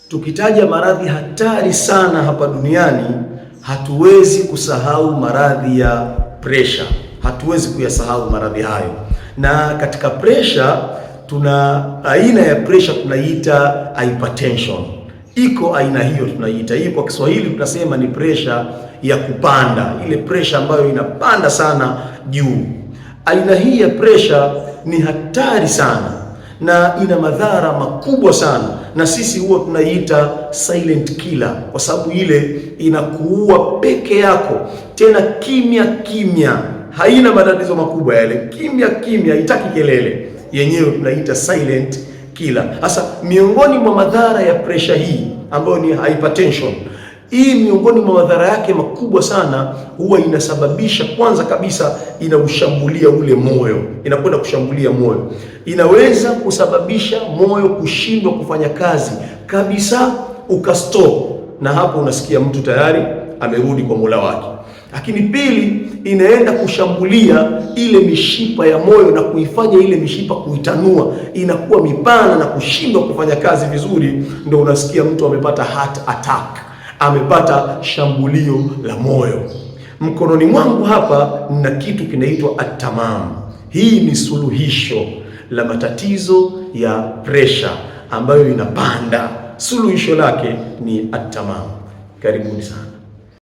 Tukitaja maradhi hatari sana hapa duniani, hatuwezi kusahau maradhi ya presha. Hatuwezi kuyasahau maradhi hayo. Na katika presha, tuna aina ya presha tunaiita hypertension. Iko aina hiyo tunaiita. Hii kwa Kiswahili tunasema ni presha ya kupanda. Ile presha ambayo inapanda sana juu. Aina hii ya presha ni hatari sana na ina madhara makubwa sana, na sisi huwa tunaiita silent killer, kwa sababu ile inakuua peke yako, tena kimya kimya, haina matatizo makubwa yale, kimya kimya, haitaki kelele, yenyewe tunaita silent killer. Sasa miongoni mwa madhara ya presha hii ambayo ni hypertension, hii miongoni mwa madhara yake makubwa sana, huwa inasababisha, kwanza kabisa inaushambulia ule moyo, inakwenda kushambulia moyo, inaweza kusababisha moyo kushindwa kufanya kazi kabisa, ukastop, na hapo unasikia mtu tayari amerudi kwa Mola wake. Lakini pili, inaenda kushambulia ile mishipa ya moyo na kuifanya ile mishipa kuitanua, inakuwa mipana na kushindwa kufanya kazi vizuri, ndio unasikia mtu amepata heart attack, amepata shambulio la moyo. Mkononi mwangu hapa nina kitu kinaitwa At-Tamam. Hii ni suluhisho la matatizo ya presha ambayo inapanda. Suluhisho lake ni At-Tamam. Karibuni sana.